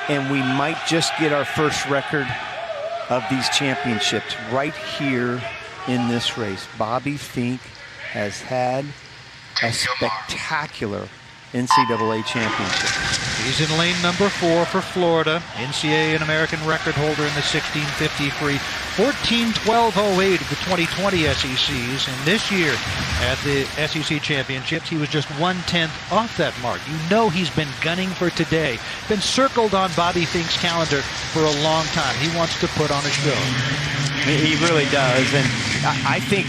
and we might just get our first record of these championships right here in this race. Bobby Finke has had a spectacular NCAA championship. He's in lane number 4 for Florida. NCAA and American record holder in the 1650 free. 14:12.08 at the 2020 SECs. And this year at the SEC championships, he was just 1/10 off that mark. You know he's been gunning for today. Been circled on Bobby Finke's calendar for a long time. He wants to put on a show. He really does. And I think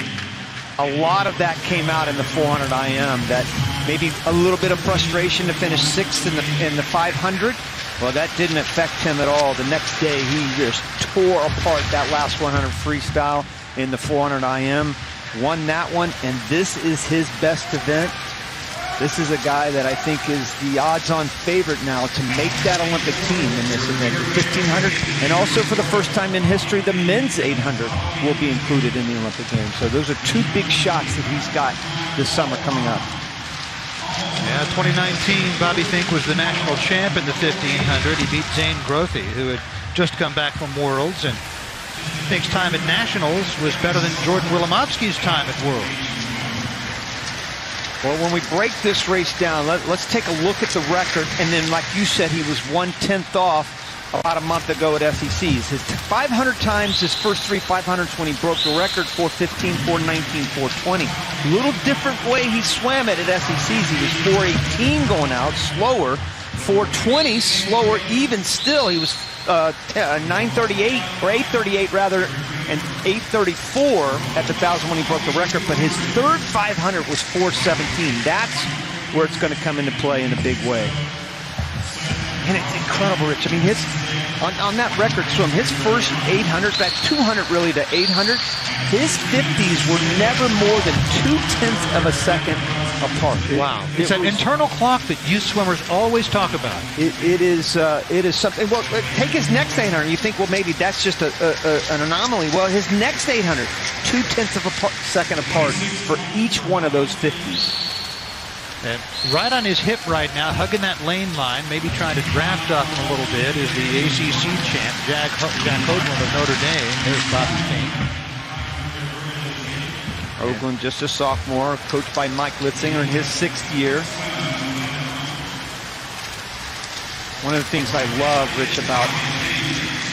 a lot of that came out in the 400 IM, that maybe a little bit of frustration to finish 6th in the 500. Well, that didn't affect him at all. The next day, he just tore apart that last 100 freestyle in the 400 IM, won that one, and this is his best event. This is a guy that I think is the odds-on favorite now to make that Olympic team in this event, the 1500, and also for the first time in history, the men's 800 will be included in the Olympic Games. So those are 2 big shots that he's got this summer coming up. Yeah, 2019, Bobby Finke was the national champ in the 1500. He beat Zane Grothe, who had just come back from Worlds, and Finke's time at Nationals was better than Jordan Wilimowski's time at Worlds. Well, when we break this race down, let's take a look at the record. And then, like you said, he was 1/10 off about a month ago at SECs. His 500 times, his first 3 500s when he broke the record, 4:15, 4:19, 4:20. Little different way he swam it at SECs. He was 4:18 going out, slower. 4:20, slower even still. He was 9:38, or 8:38 rather, and 8:34 at the 1,000 when he broke the record. But his third 500 was 4:17. That's where it's going to come into play in a big way. And it's incredible, Rich. I mean, on that record swim, his first 800, that 200 really to 800, his 50s were never more than 2/10 of a second apart. Wow. It's an internal clock that you swimmers always talk about. It is something. Well, take his next 800. You think, well, maybe that's just an anomaly. Well, his next 800, 2/10 of a second apart for each one of those 50s. And right on his hip right now, hugging that lane line, maybe trying to draft off him a little bit, is the ACC champ, Jack Hoagland of Notre Dame. There's Bobby Finke. Hoagland, just a sophomore, coached by Mike Litzinger in his 6th year. One of the things I love, Rich, about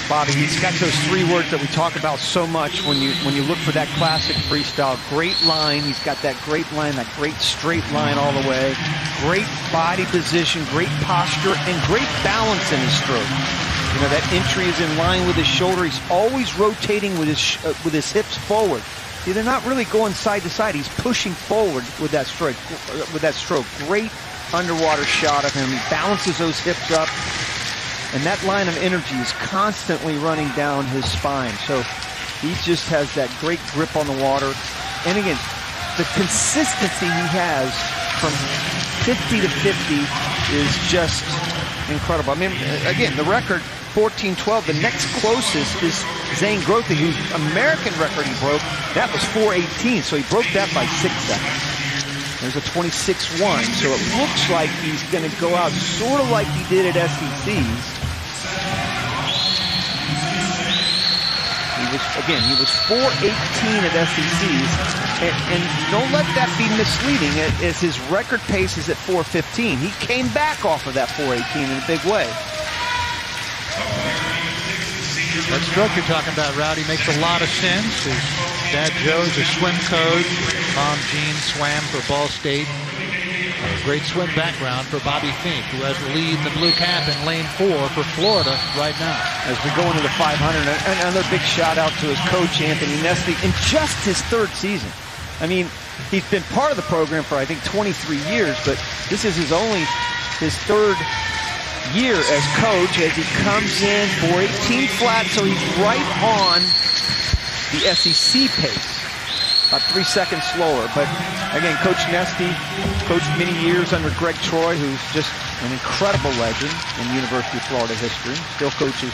Bobby, he's got those 3 words that we talk about so much when you look for that classic freestyle. Great line. He's got that great line, that great straight line all the way. Great body position, great posture, and great balance in his stroke. You know, that entry is in line with his shoulder. He's always rotating with his hips forward. See, they're not really going side to side. He's pushing forward with that stroke. Great underwater shot of him. He balances those hips up. And that line of energy is constantly running down his spine. So he just has that great grip on the water. And again, the consistency he has from 50 to 50 is just incredible. I mean, again, the record, 14:12. The next closest is Zane Grothe, whose American record he broke. That was 4:18, so he broke that by 6 seconds. There's a 26-1, so it looks like he's going to go out sort of like he did at SECs. He was 4:18 at SECs, and don't let that be misleading, as his record pace is at 4:15. He came back off of that 4:18 in a big way. That stroke you're talking about, Rowdy, makes a lot of sense. His dad Joe's a swim coach. Mom Jean swam for Ball State. A great swim background for Bobby Finke, who has the lead in the blue cap in lane 4 for Florida right now. As we go into the 500, another big shout out to his coach, Anthony Nestle, in just his 3rd season. I mean, he's been part of the program for, I think, 23 years, but this is his 3rd year as coach, as he comes in 4:18 flat, so he's right on the SEC pace. About 3 seconds slower. But again, Coach Nesty coached many years under Greg Troy, who's just an incredible legend in University of Florida history. Still coaches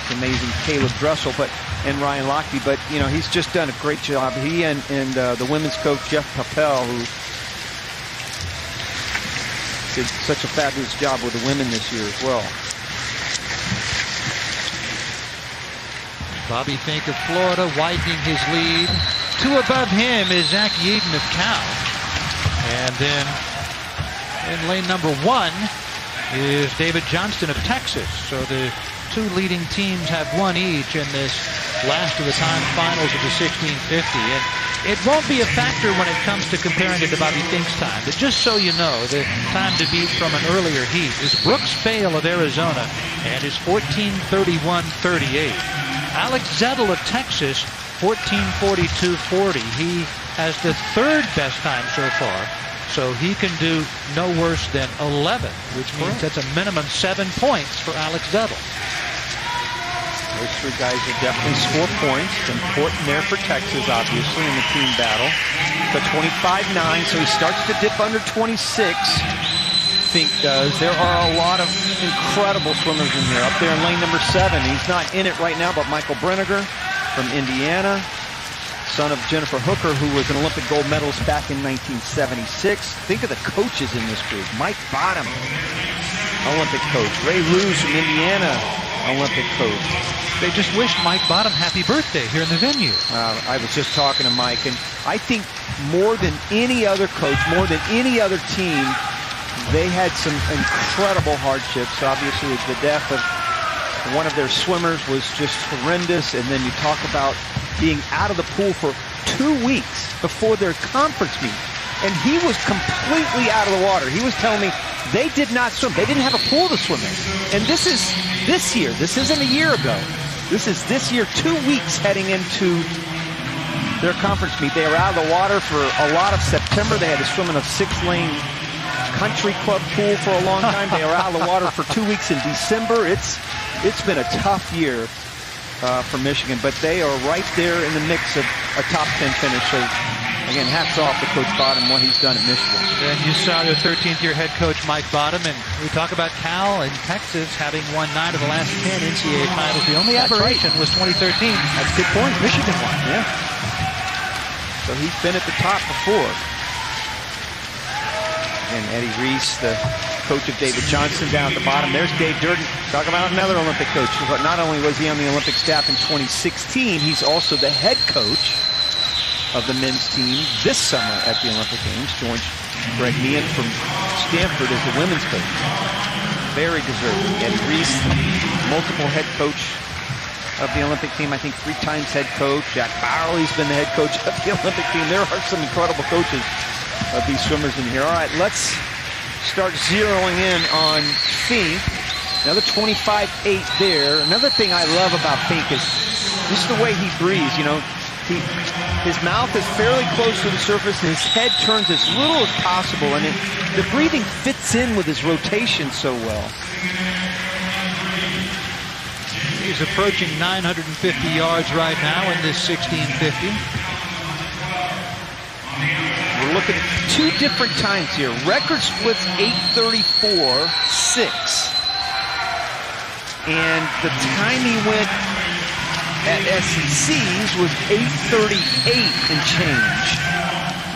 the amazing Caleb Dressel and Ryan Lochte. But, you know, he's just done a great job. He and the women's coach, Jeff Papel, who did such a fabulous job with the women this year as well. Bobby Finke of Florida widening his lead. 2 above him is Zach Yeadon of Cal. And then in lane number 1 is David Johnston of Texas. So the 2 leading teams have 1 each in this last of the time finals of the 1650. And it won't be a factor when it comes to comparing it to Bobby Finke's time. But just so you know, the time to beat from an earlier heat is Brooks Fail of Arizona and is 14:31.38. Alex Zettel of Texas, 14:42.40. He has the 3rd best time so far, so he can do no worse than 11, which means that's a minimum 7 points for Alex Zettel. Those 3 guys will definitely score points. It's important there for Texas, obviously, in the team battle. But 25-9, so he starts to dip under 26. Finke does. There are a lot of incredible swimmers in here. Up there in lane number 7, he's not in it right now, but Michael Brenniger from Indiana, son of Jennifer Hooker, who was an Olympic gold medalist back in 1976. Think of the coaches in this group. Mike Bottom, Olympic coach. Ray Lewis from Indiana, Olympic coach. They just wished Mike Bottom happy birthday here in the venue. I was just talking to Mike, and I think more than any other coach, more than any other team, they had some incredible hardships. Obviously, the death of one of their swimmers was just horrendous, and then you talk about being out of the pool for 2 weeks before their conference meet, and he was completely out of the water. He was telling me they did not swim. They didn't have a pool to swim in. And this is this year. This isn't a year ago. This is this year, 2 weeks heading into their conference meet. They were out of the water for a lot of September. They had to swim in a 6-lane country club pool for a long time. They were out of the water for 2 weeks in December. It's been a tough year for Michigan, but they are right there in the mix of a top 10 finish. So again, hats off to Coach Bottom, what he's done at Michigan. And you saw their 13th-year head coach, Mike Bottom, and we talk about Cal and Texas having won 9 of the last 10 NCAA titles. The only aberration was 2013. That's a good point. Michigan won. Yeah. So he's been at the top before. And Eddie Reese, the coach of David Johnston, down at the bottom. There's Dave Durden. Talk about another Olympic coach. But not only was he on the Olympic staff in 2016, he's also the head coach of the men's team this summer at the Olympic Games. Joins Greg Meehan from Stanford as the women's coach. Very deserving. Eddie Reese, multiple head coach of the Olympic team. I think 3 times head coach. Jack Bowerly's been the head coach of the Olympic team. There are some incredible coaches of these swimmers in here. All right, let's start zeroing in on Finke. Another 25.8 there. Another thing I love about Finke is just the way he breathes. You know, his mouth is fairly close to the surface, and his head turns as little as possible, and the breathing fits in with his rotation so well. He's approaching 950 yards right now in this 1650. We're looking at 2 different times here. Record splits 8:34.6. And the time he went at SECs was 8:38 and change.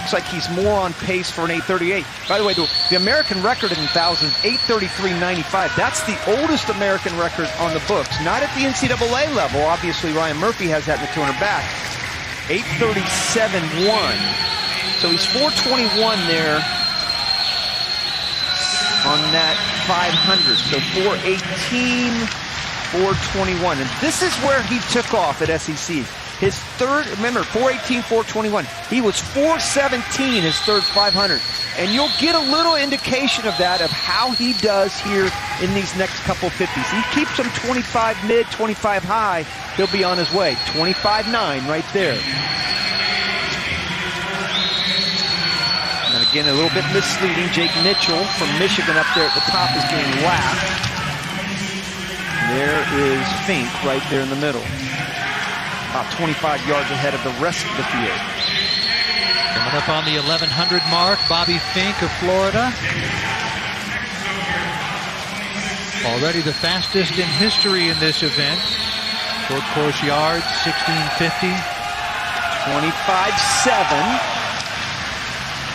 Looks like he's more on pace for an 8:38. By the way, the American record in thousands, 8:33.95. That's the oldest American record on the books. Not at the NCAA level. Obviously, Ryan Murphy has that in the 200 back. 8:37.1. So he's 4:21 there on that 500. So 4:18, 4:21. And this is where he took off at SEC. His third, remember, 4:18, 4:21. He was 4:17 his third 500. And you'll get a little indication of that, of how he does here in these next couple 50s. He keeps them 25 mid, 25 high. He'll be on his way. 25.9 right there. And again, a little bit misleading. Jake Mitchell from Michigan up there at the top is getting lapped. There is Finke right there in the middle. About 25 yards ahead of the rest of the field. Coming up on the 1100 mark, Bobby Finke of Florida. Already the fastest in history in this event. Short course yards, 1650. 25.7.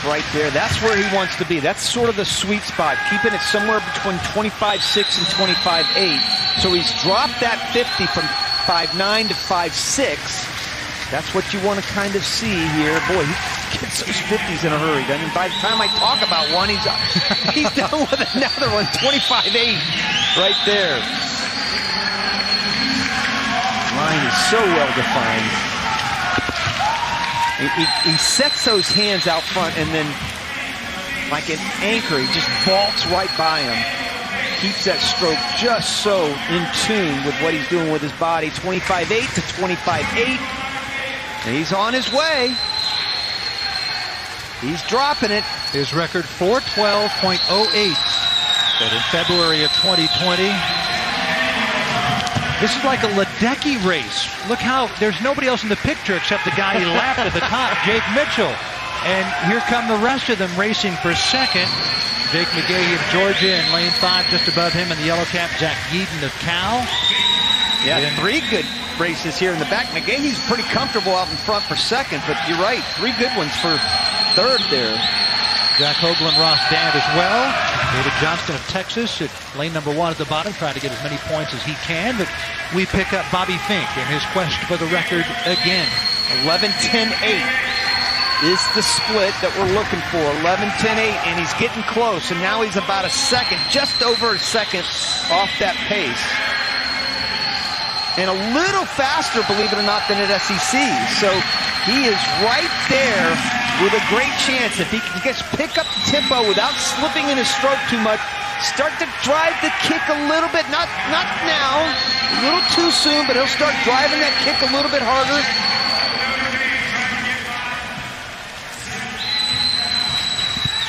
Right there. That's where he wants to be. That's sort of the sweet spot, keeping it somewhere between 25.6 and 25.8. So he's dropped that 50 from 5'9" to 5'6". That's what you want to kind of see here. Boy, he gets those 50s in a hurry. I mean, by the time I talk about one, he's done with another one. 25'8" right there. Line is so well defined. He sets those hands out front, and then, like an anchor, he just vaults right by him. Keeps that stroke just so in tune with what he's doing with his body. 25'8" to 25'8". And he's on his way. He's dropping it. His record 412.08. But in February of 2020, this is like a Ledecky race. Look how there's nobody else in the picture except the guy he lapped at the top, Jake Mitchell. And here come the rest of them racing for second. Jake Magahey of Georgia in lane 5, just above him in the yellow cap, Zach Yeadon of Cal. Yeah, and 3 good races here in the back. Magahey's pretty comfortable out in front for second, but you're right, 3 good ones for third there. Jack Hoagland, Ross Dand as well. David Johnston of Texas at lane number 1 at the bottom, trying to get as many points as he can, but we pick up Bobby Finke in his quest for the record again. 11-10-8 is the split that we're looking for. 11-10-8, and he's getting close, and now he's about a second, just over a second off that pace. And a little faster, believe it or not, than at SEC. So he is right there with a great chance. If he can just pick up the tempo without slipping in his stroke too much, start to drive the kick a little bit, not now, a little too soon, but he'll start driving that kick a little bit harder.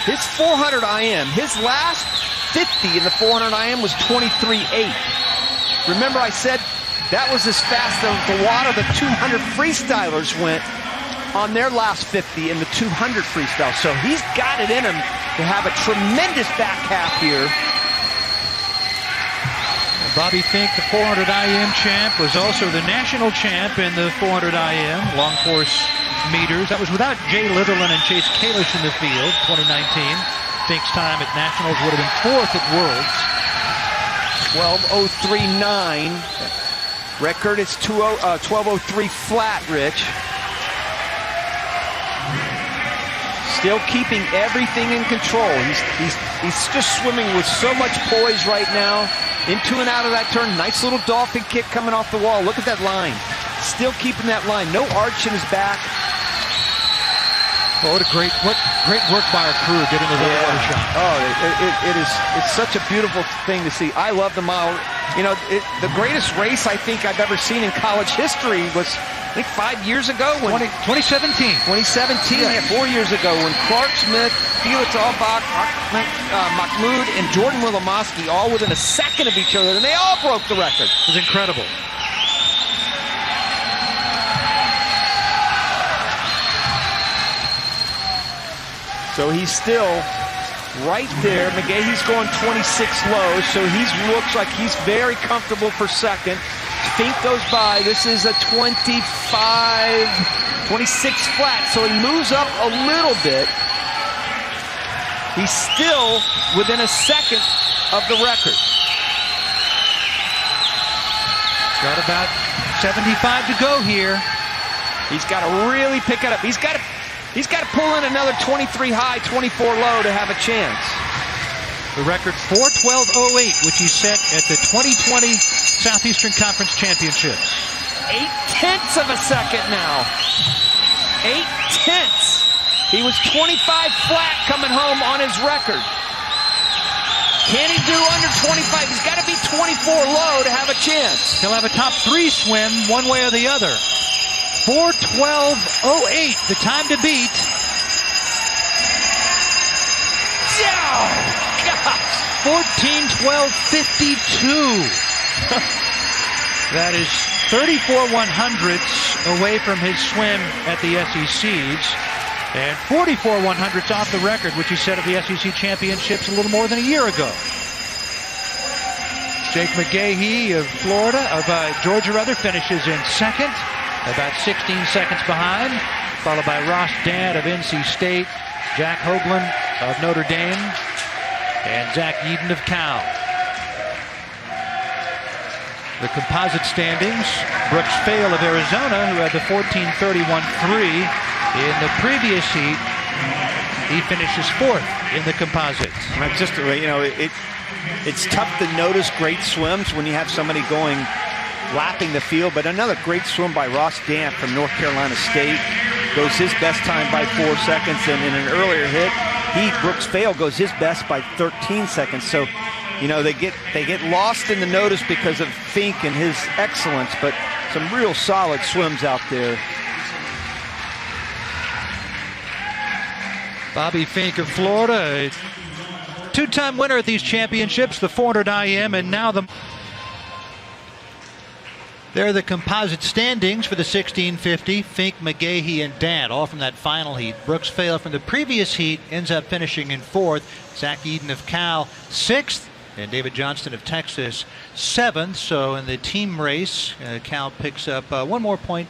His 400 IM, his last 50 in the 400 IM was 23.8. Remember I said that was as fast as the water the 200 freestylers went on their last 50 in the 200 freestyle. So he's got it in him to have a tremendous back half here. Bobby Finke, the 400 IM champ, was also the national champ in the 400 IM long course meters. That was without Jay Litherland and Chase Kalish in the field, 2019. Finke's time at nationals would have been 4th at Worlds. 12:03.9. Record is 12:03 flat, Rich. Still keeping everything in control. He's just swimming with so much poise right now. Into and out of that turn. Nice little dolphin kick coming off the wall. Look at that line. Still keeping that line. No arch in his back. Oh, what great work by our crew getting the water shot. Oh, it's such a beautiful thing to see. I love the mile. You know, the greatest race I think I've ever seen in college history was, I think, 5 years ago. 2017. 2017, yeah, 4 years ago, when Clark Smith, Felix Albach, Mahmoud, and Jordan Wilimowski all within a second of each other, and they all broke the record. It was incredible. So he's still right there. Magahey's going 26 low, so he looks like he's very comfortable for second. Finke goes by. This is a 26 flat, so he moves up a little bit. He's still within a second of the record. Got about 75 to go here. He's got to really pick it up. He's got to pull in another 23 high, 24 low to have a chance. The record 4:12.08, which he set at the 2020 Southeastern Conference Championships. 0.8 of a second now. 0.8. He was 25 flat coming home on his record. Can he do under 25? He's got to be 24 low to have a chance. He'll have a top 3 swim one way or the other. 4:12.08, the time to beat. Oh, gosh. 14:12.52. That is 34 100ths away from his swim at the SECs. And 44 100ths off the record, which he set at the SEC Championships a little more than a year ago. Jake Magahey of Georgia finishes in second, about 16 seconds behind, followed by Ross Dand of NC State, Jack Hoagland of Notre Dame, and Zach Yeadon of Cal. The composite standings, Brooks Fail of Arizona, who had the 14:31.3 in the previous heat. He finishes 4th in the composites. And just, you know, it's tough to notice great swims when you have somebody going, lapping the field, but another great swim by Ross Dant from North Carolina State. Goes his best time by 4 seconds, and in an earlier hit, Brooks Fail goes his best by 13 seconds. So, you know, they get lost in the notice because of Finke and his excellence, but some real solid swims out there. Bobby Finke of Florida, a 2-time winner at these championships, the 400 IM, and now the... There are the composite standings for the 1650. Finke, Magahey, and Dant, all from that final heat. Brooks Fail from the previous heat ends up finishing in 4th. Zach Eden of Cal, 6th. And David Johnston of Texas, 7th. So in the team race, Cal picks up 1 more point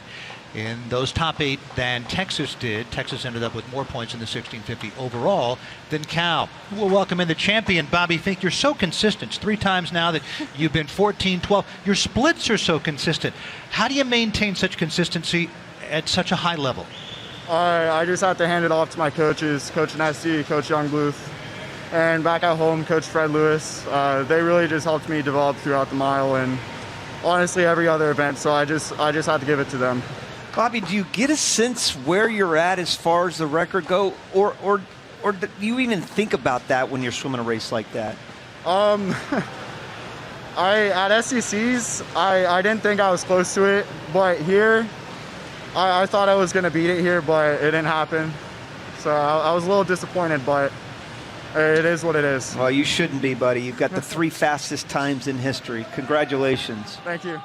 in those top 8 than Texas did. Texas ended up with more points in the 1650 overall than Cal. We'll welcome in the champion, Bobby Finke. You're so consistent. It's 3 times now that you've been 14-12. Your splits are so consistent. How do you maintain such consistency at such a high level? I just have to hand it off to my coaches, Coach Nesty, Coach Youngbluth, and back at home, Coach Fred Lewis. They really just helped me develop throughout the mile and honestly every other event, so I just had to give it to them. Bobby, do you get a sense where you're at as far as the record go, or do you even think about that when you're swimming a race like that? At SECs, I didn't think I was close to it, but here, I thought I was going to beat it here, but it didn't happen. So I was a little disappointed, but it is what it is. Well, you shouldn't be, buddy. You've got the 3 fastest times in history. Congratulations. Thank you.